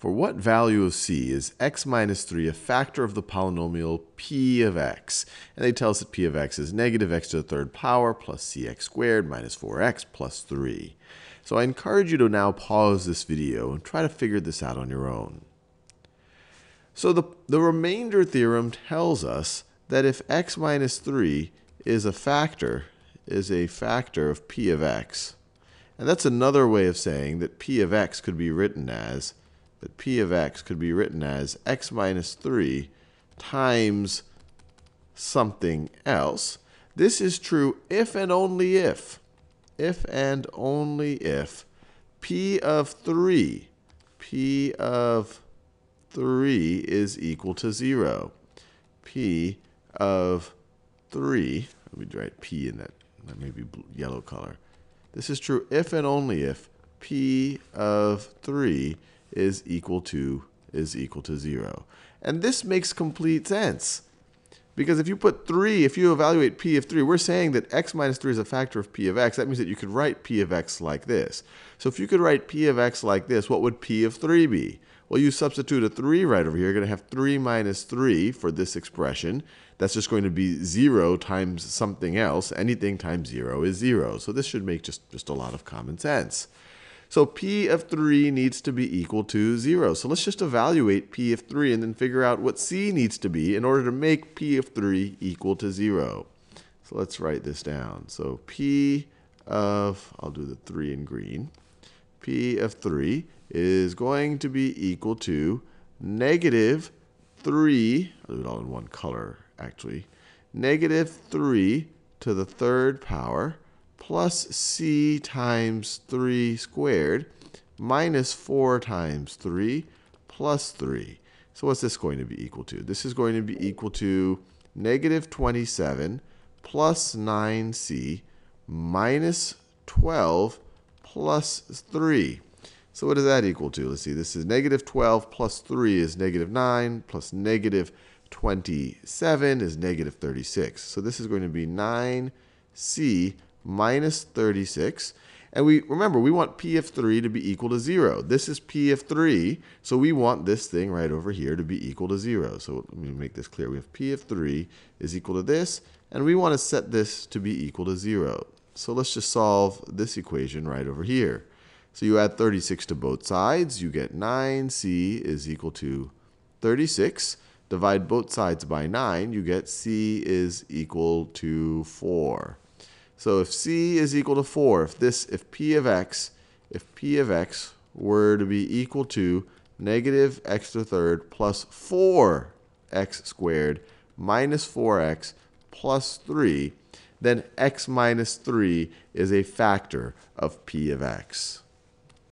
For what value of c is x minus 3 a factor of the polynomial p of x? And they tell us that p of x is negative x to the third power plus cx squared minus 4x plus 3. So I encourage you to now pause this video and try to figure this out on your own. So the remainder theorem tells us that if x minus 3 is a factor of p of x, and that's another way of saying that p of x could be written as x minus 3 times something else. This is true if and only if p of 3 is equal to 0. P of 3, let me write p in that maybe yellow color. This is true if and only if p of 3 is equal to 0. And this makes complete sense. Because if you evaluate p of 3, we're saying that x minus 3 is a factor of p of x. That means that you could write p of x like this. So if you could write p of x like this, what would p of 3 be? Well, you substitute a 3 right over here. You're going to have 3 minus 3 for this expression. That's just going to be 0 times something else. Anything times 0 is 0. So this should make just a lot of common sense. So p of 3 needs to be equal to 0. So let's just evaluate p of 3 and then figure out what c needs to be in order to make p of 3 equal to 0. So let's write this down. So p of, I'll do the 3 in green. P of 3 is going to be equal to negative 3, I'll do it all in one color actually, negative 3 to the third power plus c times 3 squared minus 4 times 3 plus 3. So what's this going to be equal to? This is going to be equal to negative 27 plus 9c minus 12 plus 3. So what does that equal to? Let's see. This is negative 12 plus 3 is negative 9 plus negative 27 is negative 36. So this is going to be 9c minus 36. And remember, we want p of 3 to be equal to 0. This is p of 3, so we want this thing right over here to be equal to 0. So let me make this clear. We have p of 3 is equal to this, and we want to set this to be equal to 0. So let's just solve this equation right over here. So you add 36 to both sides. You get 9c is equal to 36. Divide both sides by 9. You get c is equal to 4. So if c is equal to 4, if p of x were to be equal to negative x to the third plus 4x squared minus 4x plus 3, then x minus 3 is a factor of p of x.